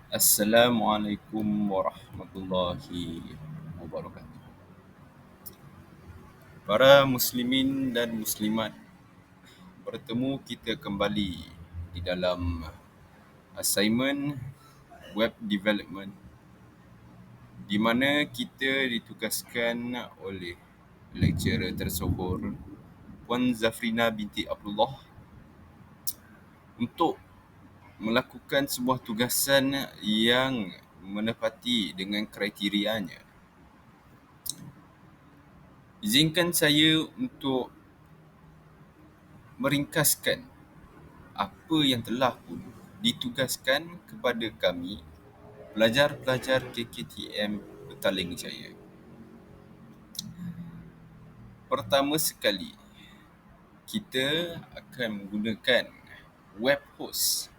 Assalamualaikum warahmatullahi wabarakatuh. Para muslimin dan muslimat, bertemu kita kembali di dalam assignment web development di mana kita ditugaskan oleh lecturer tersohor Puan Zafrina binti Abdullah untuk melakukan sebuah tugasan yang menepati dengan kriterianya. Izinkan saya untuk meringkaskan apa yang telah pun ditugaskan kepada kami pelajar-pelajar KKTM Petaling Jaya. Pertama sekali, kita akan menggunakan web host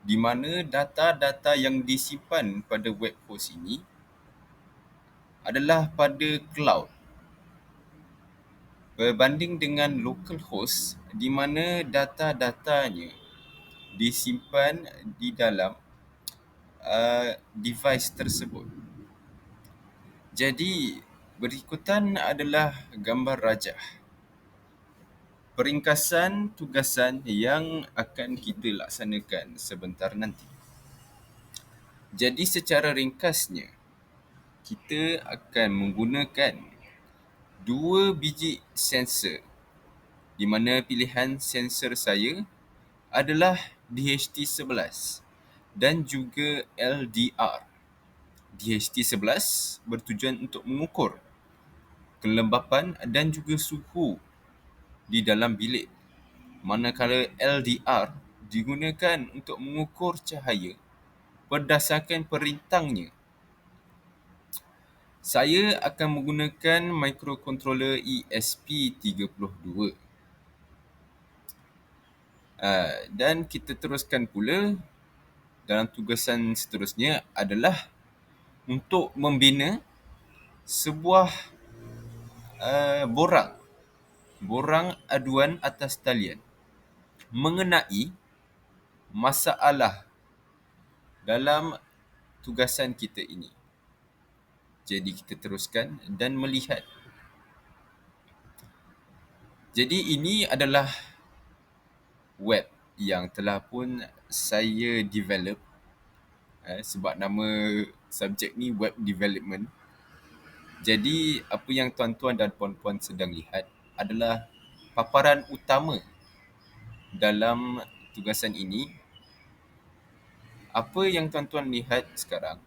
di mana data-data yang disimpan pada web host ini adalah pada cloud berbanding dengan local host di mana data-datanya disimpan di dalam device tersebut. Jadi, berikutan adalah gambar rajah peringkasan tugasan yang akan kita laksanakan sebentar nanti. Jadi, secara ringkasnya, kita akan menggunakan dua biji sensor di mana pilihan sensor saya adalah DHT11 dan juga LDR. DHT11 bertujuan untuk mengukur kelembapan dan juga suhu di dalam bilik, manakala LDR digunakan untuk mengukur cahaya berdasarkan perintangnya. Saya akan menggunakan microcontroller ESP32. Dan kita teruskan pula dalam tugasan seterusnya adalah untuk membina sebuah borang aduan atas talian mengenai masalah dalam tugasan kita ini. Jadi kita teruskan dan melihat. Jadi ini adalah web yang telah pun saya develop, sebab nama subjek ni web development. Jadi apa yang tuan-tuan dan puan-puan sedang lihat adalah paparan utama dalam tugasan ini. Apa yang tuan-tuan lihat sekarang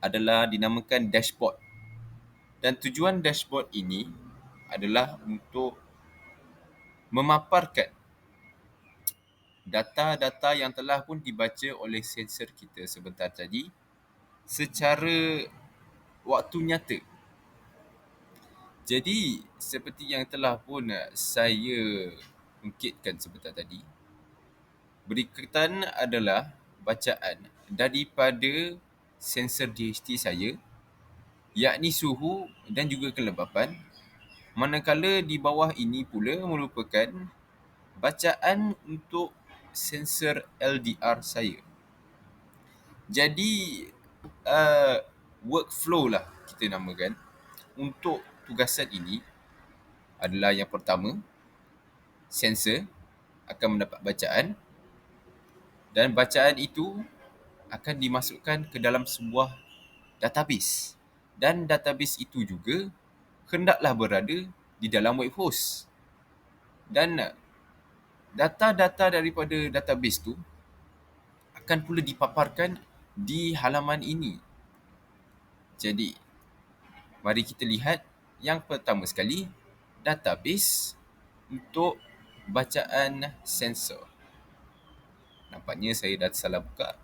adalah dinamakan dashboard. Dan tujuan dashboard ini adalah untuk memaparkan data-data yang telah pun dibaca oleh sensor kita sebentar tadi secara waktu nyata. Jadi, seperti yang telah pun saya ungkitkan sebentar tadi, berikutan adalah bacaan daripada sensor DHT saya, yakni suhu dan juga kelembapan, manakala di bawah ini pula merupakan bacaan untuk sensor LDR saya. Jadi, workflow lah kita namakan untuk tugasan ini adalah yang pertama, sensor akan mendapat bacaan dan bacaan itu akan dimasukkan ke dalam sebuah database. Dan database itu juga hendaklah berada di dalam web host. Dan data-data daripada database tu akan pula dipaparkan di halaman ini. Jadi, mari kita lihat yang pertama sekali, database untuk bacaan sensor. Nampaknya saya dah salah buka.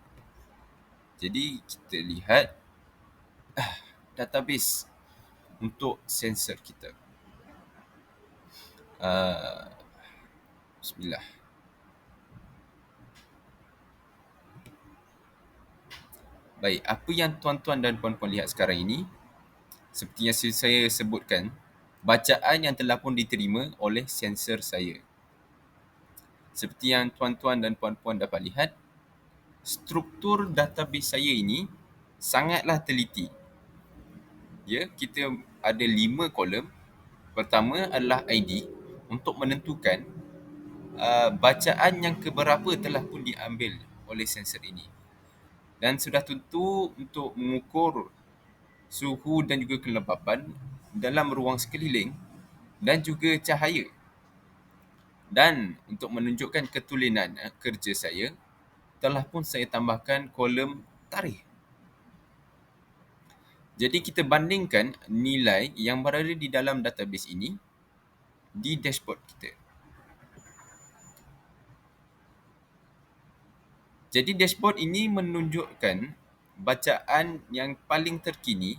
Jadi, kita lihat database untuk sensor kita. Bismillah. Baik, apa yang tuan-tuan dan puan-puan lihat sekarang ini, seperti yang saya sebutkan, bacaan yang telah pun diterima oleh sensor saya. Seperti yang tuan-tuan dan puan-puan dapat lihat, struktur database saya ini sangatlah teliti. Ya, kita ada 5 kolom. Pertama adalah ID untuk menentukan bacaan yang keberapa telah pun diambil oleh sensor ini. Dan sudah tentu untuk mengukur suhu dan juga kelembapan dalam ruang sekeliling dan juga cahaya. Dan untuk menunjukkan ketulinan kerja saya, telah pun saya tambahkan kolom tarikh. Jadi kita bandingkan nilai yang berada di dalam database ini di dashboard kita. Jadi dashboard ini menunjukkan bacaan yang paling terkini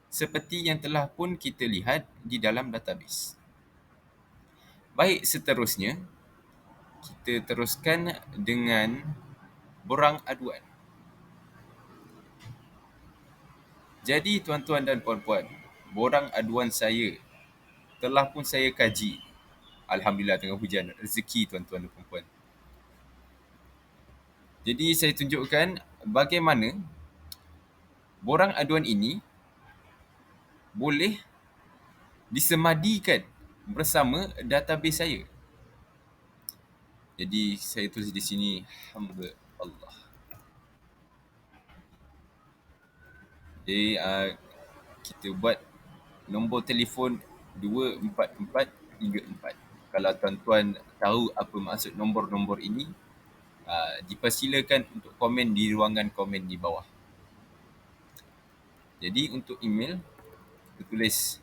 seperti yang telah pun kita lihat di dalam database. Baik, seterusnya kita teruskan dengan borang aduan. Jadi tuan-tuan dan puan-puan, borang aduan saya telah pun saya kaji. Alhamdulillah tengah hujan, rezeki tuan-tuan dan puan-puan. Jadi saya tunjukkan bagaimana borang aduan ini boleh disemadikan bersama database saya. Jadi saya tulis di sini hamba Allah. Jadi kita buat nombor telefon 24434. Kalau tuan-tuan tahu apa maksud nombor-nombor ini, dipersilakan untuk komen di ruangan komen di bawah. Jadi untuk email, kita tulis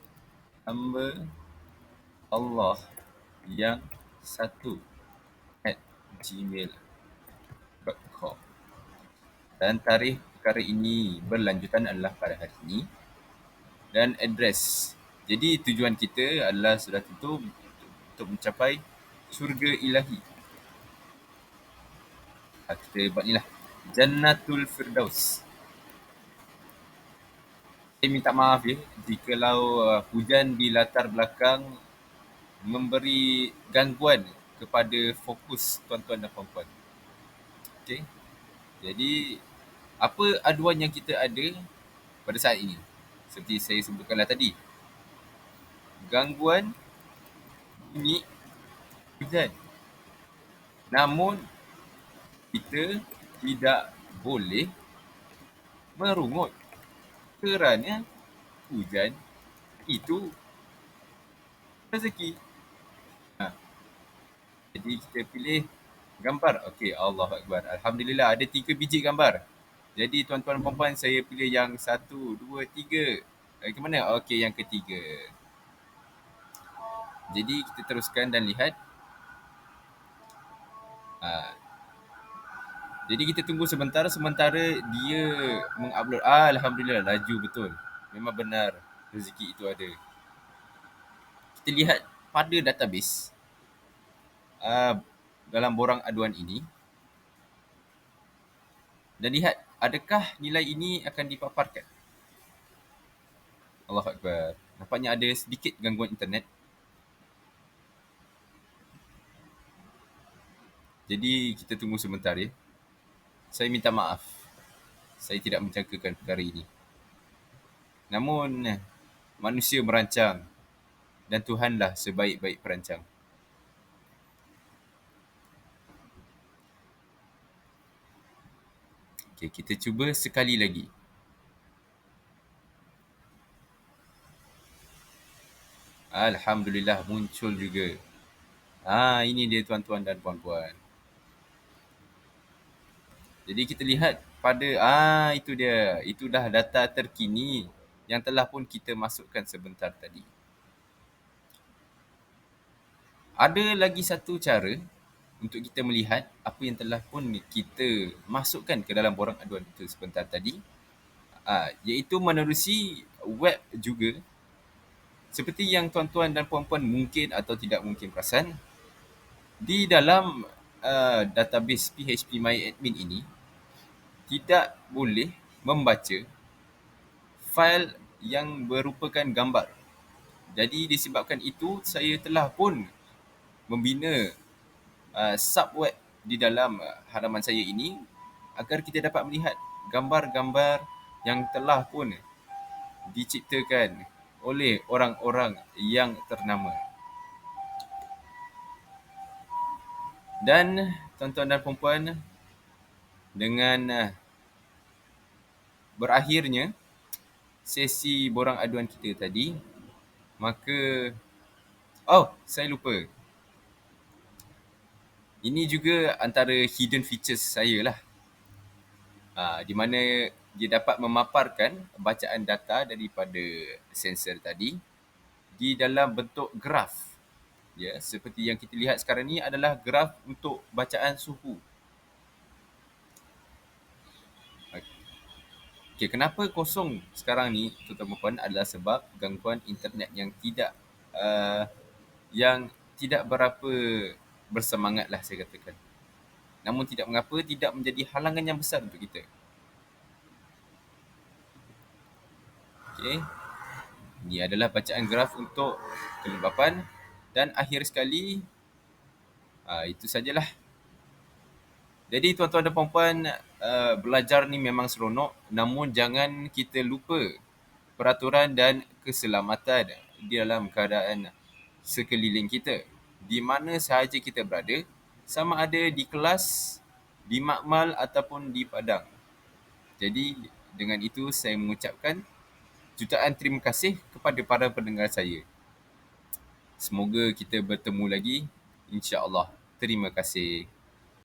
hamba Allah yang satu @gmail.com. Dan tarikh perkara ini berlanjutan adalah pada hari ini. Dan address. Jadi tujuan kita adalah sudah tentu untuk mencapai syurga ilahi. Kita buat ni lah. Jannatul Firdaus. Saya minta maaf ya jikalau hujan di latar belakang memberi gangguan kepada fokus tuan-tuan dan puan-puan. Okey. Jadi apa aduan yang kita ada pada saat ini? Seperti saya sebutkanlah tadi. Gangguan bunyi hujan. Namun kita tidak boleh merungut kerana hujan itu rezeki. Jadi kita pilih gambar. Okey, Allahu Akbar. Alhamdulillah ada 3 biji gambar. Jadi tuan-tuan dan puan-puan, saya pilih yang 1, 2, 3. Ke mana? Okey, yang ketiga. Jadi kita teruskan dan lihat. Jadi kita tunggu sebentar sementara dia mengupload. Alhamdulillah, laju betul. Memang benar rezeki itu ada. Kita lihat pada database dalam borang aduan ini dan lihat adakah nilai ini akan dipaparkan. Allahu Akbar. Nampaknya ada sedikit gangguan internet. Jadi kita tunggu sebentar ya. Saya minta maaf. Saya tidak menjangkakan perkara ini. Namun manusia merancang dan Tuhanlah sebaik-baik perancang. Okey, kita cuba sekali lagi. Alhamdulillah muncul juga. Ini dia tuan-tuan dan puan-puan. Jadi kita lihat pada itu dia. Itu dah data terkini yang telah pun kita masukkan sebentar tadi. Ada lagi satu cara untuk kita melihat apa yang telah pun kita masukkan ke dalam borang aduan itu sebentar tadi, iaitu menerusi web juga. Seperti yang tuan-tuan dan puan-puan mungkin atau tidak mungkin perasan, di dalam database phpMyAdmin ini tidak boleh membaca fail yang berupakan gambar. Jadi disebabkan itu, saya telah pun membina subweb di dalam halaman saya ini agar kita dapat melihat gambar-gambar yang telah pun diciptakan oleh orang-orang yang ternama. Dan tuan-tuan dan puan-puan, dengan berakhirnya sesi borang aduan kita tadi, maka saya lupa. Ini juga antara hidden features saya lah. Di mana dia dapat memaparkan bacaan data daripada sensor tadi di dalam bentuk graf. Ya, seperti yang kita lihat sekarang ni adalah graf untuk bacaan suhu. Okay, kenapa kosong sekarang ni, tuan-tuan dan puan, adalah sebab gangguan internet yang tidak berapa bersemangat lah saya katakan. Namun tidak mengapa, tidak menjadi halangan yang besar untuk kita. Okay. Ini adalah bacaan graf untuk kelembapan. Dan akhir sekali, itu sajalah. Jadi tuan-tuan dan puan-puan, belajar ni memang seronok. Namun jangan kita lupa peraturan dan keselamatan di dalam keadaan sekeliling kita. Di mana sahaja kita berada, sama ada di kelas, di makmal ataupun di padang. Jadi dengan itu saya mengucapkan jutaan terima kasih kepada para pendengar saya. Semoga kita bertemu lagi, insya-Allah. Terima kasih.